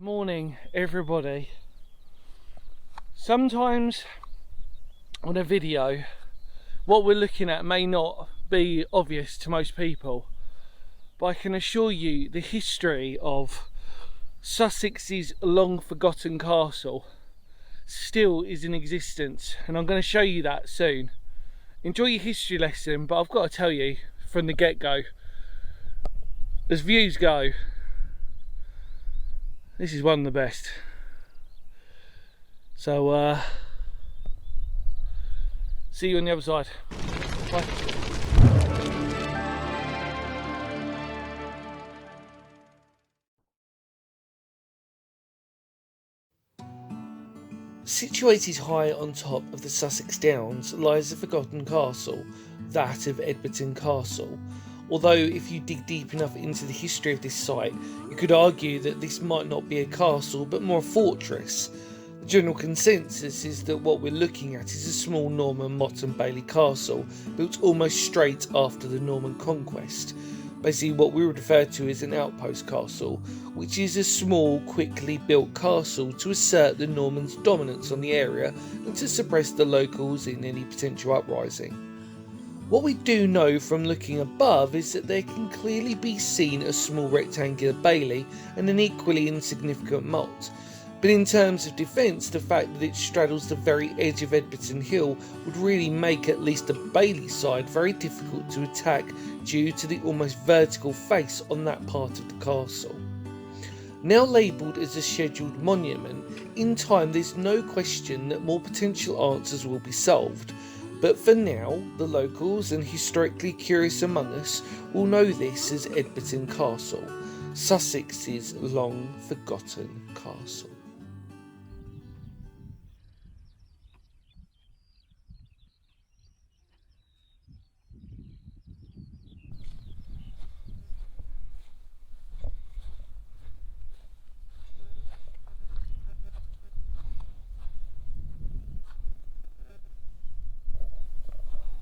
Morning everybody. Sometimes on a video what we're looking at may not be obvious to most people, but I can assure you the history of Sussex's long forgotten castle still is in existence, and I'm going to show you that soon. Enjoy your history lesson, but I've got to tell you from the get-go, as views go, this is one of the best. So see you on the other side. Bye. Situated high on top of the Sussex Downs lies a forgotten castle, that of Edmonton Castle. Although if you dig deep enough into the history of this site, you could argue that this might not be a castle but more a fortress. The general consensus is that what we're looking at is a small Norman motte-and-bailey castle built almost straight after the Norman conquest. Basically what we would refer to as an outpost castle, which is a small, quickly built castle to assert the Normans' dominance on the area and to suppress the locals in any potential uprising. What we do know from looking above is that there can clearly be seen a small rectangular bailey and an equally insignificant motte. But in terms of defence, the fact that it straddles the very edge of Edmonton Hill would really make at least the bailey side very difficult to attack due to the almost vertical face on that part of the castle. Now labelled as a scheduled monument, in time there's no question that more potential answers will be solved. But for now, the locals and historically curious among us will know this as Edmonton Castle, Sussex's long forgotten castle.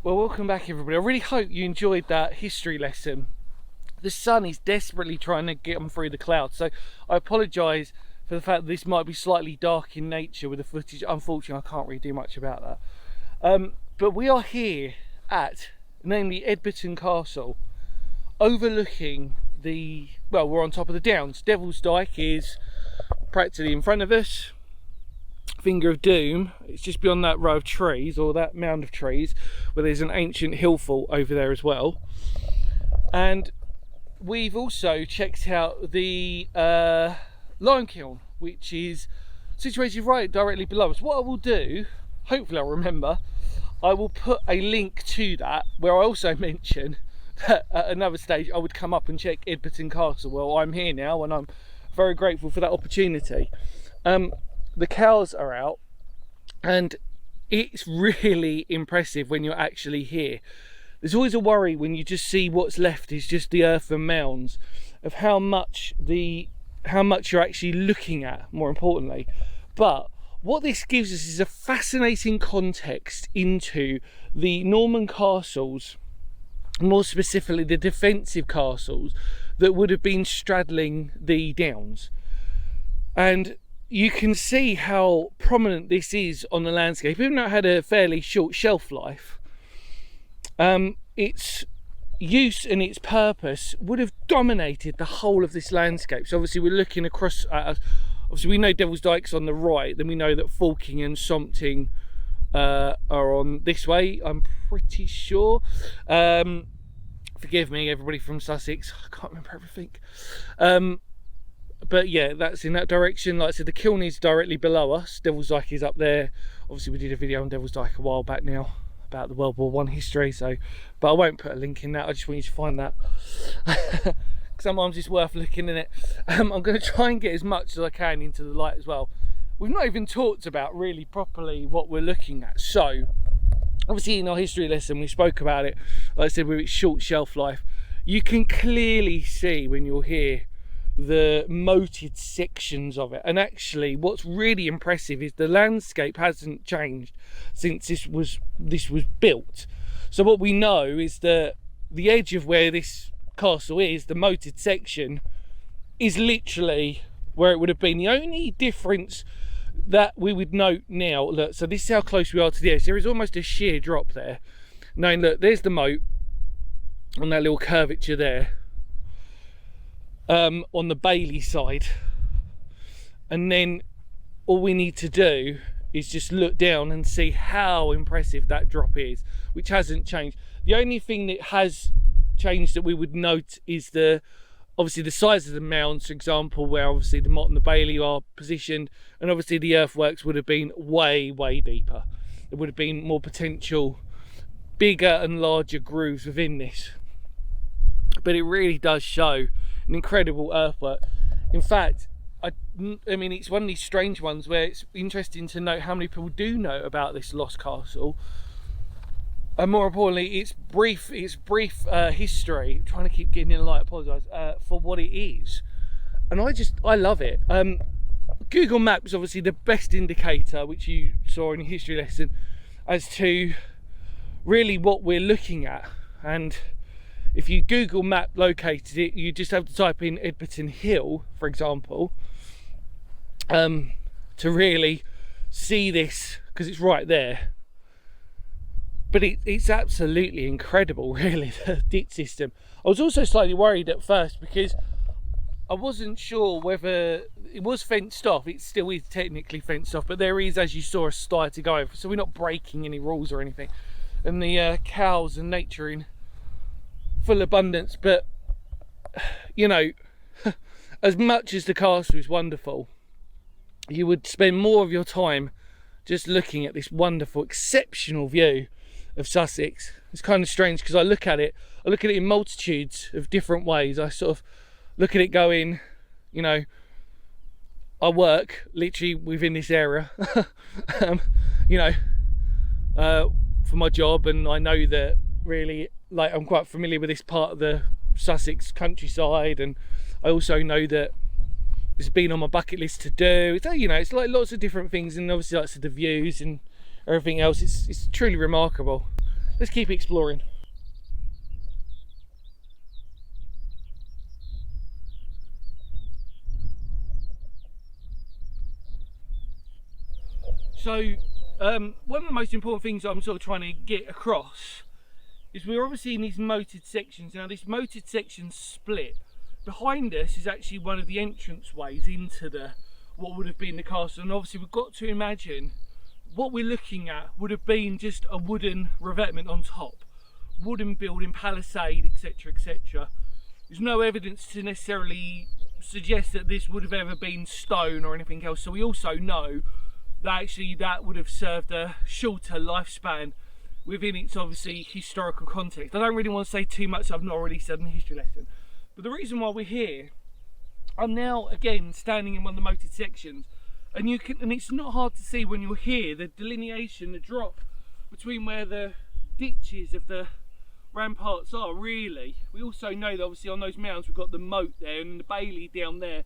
Well, welcome back everybody. I really hope you enjoyed that history lesson. The sun is desperately trying to get them through the clouds, so I apologise for the fact that this might be slightly dark in nature with the footage. Unfortunately, I can't really do much about that. But we are here at, namely Edmonton Castle, overlooking the, well, we're on top of the Downs. Devil's Dyke is practically in front of us. Finger of Doom, it's just beyond that row of trees, or that mound of trees, where there's an ancient hill fort over there as well. And we've also checked out the lime kiln, which is situated right directly below us. What I will do, hopefully I'll remember, I will put a link to that, where I also mention that at another stage I would come up and check Edmonton Castle. Well, I'm here now and I'm very grateful for that opportunity. The cows are out and it's really impressive when you're actually here. There's always a worry when you just see what's left is just the earth and mounds of how much you're actually looking at, more importantly. But what this gives us is a fascinating context into the Norman castles, more specifically the defensive castles that would have been straddling the Downs. And you can see how prominent this is on the landscape. Even though it had a fairly short shelf life, its use and its purpose would have dominated the whole of this landscape. So obviously we're looking across, obviously we know Devil's Dyke's on the right, then we know that Falking and Sompting are on this way, I'm pretty sure. Forgive me everybody from Sussex, I can't remember everything. But yeah, that's in that direction. Like I said, the kiln is directly below us. Devil's Dyke is up there. Obviously we did a video on Devil's Dyke a while back now about the World War I history, so, but I won't put a link in that. I just want you to find that. Sometimes it's worth looking in it. I'm going to try and get as much as I can into the light as well. We've not even talked about really properly what we're looking at. So obviously in our history lesson we spoke about it, like I said, with its short shelf life. You can clearly see when you're here the moated sections of it, and actually what's really impressive is the landscape hasn't changed since this was built. So what we know is that the edge of where this castle is, the moated section, is literally where it would have been. The only difference that we would note now, look, so this is how close we are to the edge. There is almost a sheer drop there. Now look, there's the moat on that little curvature there, on the Bailey side, and then all we need to do is just look down and see how impressive that drop is, which hasn't changed. The only thing that has changed that we would note is obviously the size of the mounds, for example, where obviously the motte-and-bailey are positioned, and obviously the earthworks would have been way deeper. There would have been more potential, bigger and larger grooves within this. But it really does show an incredible earthwork. In fact, I mean, it's one of these strange ones where it's interesting to note how many people do know about this lost castle, and more importantly, its brief history. I'm trying to keep getting in the light, apologise, for what it is. And I love it. Google Maps is obviously the best indicator, which you saw in your history lesson, as to really what we're looking at. And if you Google Map located it, you just have to type in Edberton Hill, for example, to really see this, because it's right there. But it's absolutely incredible, really, the ditch system. I was also slightly worried at first because I wasn't sure whether it was fenced off. It still is technically fenced off, but there is, as you saw, a stye to go over, so we're not breaking any rules or anything. And the cows and nature in full abundance. But you know, as much as the castle is wonderful, you would spend more of your time just looking at this wonderful, exceptional view of Sussex. It's kind of strange because I look at it in multitudes of different ways. I sort of look at it going, you know, I work literally within this area, you know, for my job, and I know that really, like, I'm quite familiar with this part of the Sussex countryside, and I also know that it's been on my bucket list to do. It's, you know, it's like lots of different things, and obviously lots of the views and everything else. It's truly remarkable. Let's keep exploring. So one of the most important things I'm sort of trying to get across is we're obviously in these moated sections. Now this moated section split. Behind us is actually one of the entrance ways into what would have been the castle, and obviously we've got to imagine what we're looking at would have been just a wooden revetment on top, wooden building, palisade, etc, etc. There's no evidence to necessarily suggest that this would have ever been stone or anything else, so we also know that actually that would have served a shorter lifespan within its obviously historical context. I don't really want to say too much I've not already said in the history lesson, but the reason why we're here, I'm now again standing in one of the moated sections, and it's not hard to see when you're here the delineation, the drop between where the ditches of the ramparts are. Really, we also know that obviously on those mounds we've got the moat there and the bailey down there.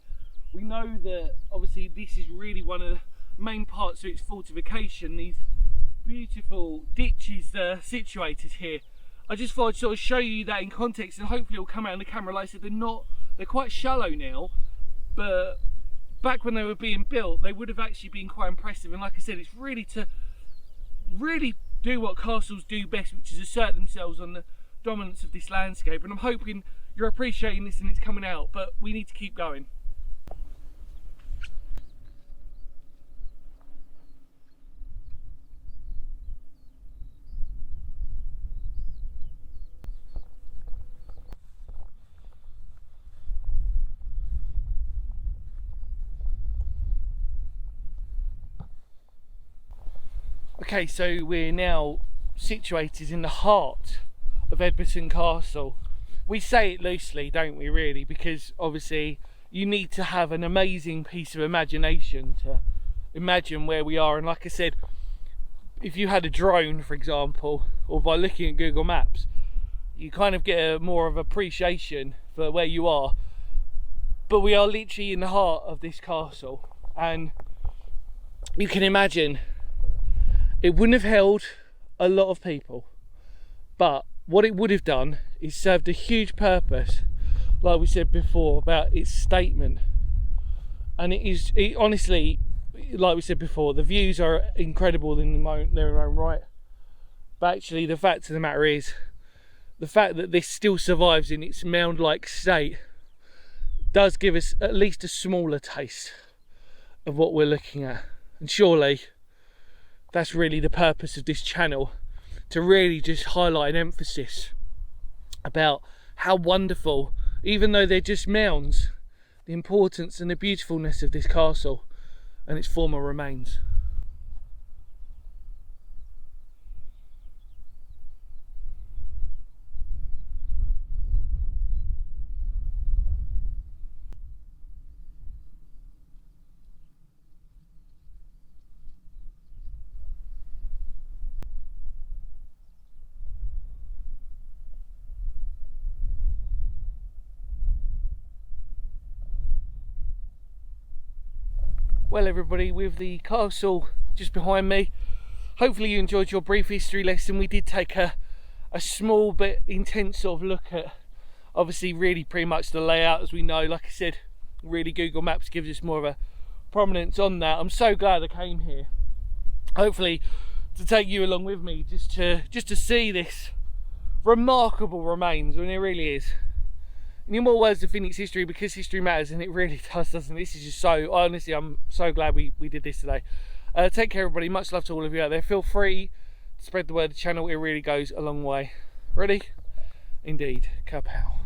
We know that obviously this is really one of the main parts of its fortification, these beautiful ditches that are situated here. I just thought I'd sort of show you that in context, and hopefully it'll come out on the camera. Like I said, they're quite shallow now, but back when they were being built they would have actually been quite impressive. And like I said, it's really to really do what castles do best, which is assert themselves on the dominance of this landscape. And I'm hoping you're appreciating this and it's coming out, but we need to keep going. Okay, so we're now situated in the heart of Edberton Castle. We say it loosely, don't we, really, because obviously you need to have an amazing piece of imagination to imagine where we are. And like I said, if you had a drone, for example, or by looking at Google Maps, you kind of get more of appreciation for where you are. But we are literally in the heart of this castle, and you can imagine it wouldn't have held a lot of people, but what it would have done is served a huge purpose, like we said before, about its statement. and honestly, like we said before, the views are incredible in their own right. But actually, the fact of the matter is, the fact that this still survives in its mound-like state does give us at least a smaller taste of what we're looking at. And surely that's really the purpose of this channel, to really just highlight an emphasis about how wonderful, even though they're just mounds, the importance and the beautifulness of this castle and its former remains. Well everybody, with the castle just behind me, hopefully you enjoyed your brief history lesson. We did take a small but intense sort of look at, obviously, really pretty much the layout. As we know, like I said, really Google Maps gives us more of a prominence on that. I'm so glad I came here, hopefully to take you along with me, just to see this remarkable remains. I mean, it really is. In more words to Phoenix history, because history matters, and it really does, doesn't it? This is just so, honestly, I'm so glad we did this today. Take care everybody, much love to all of you out there. Feel free to spread the word of the channel, it really goes a long way. Ready? Indeed. Kapow.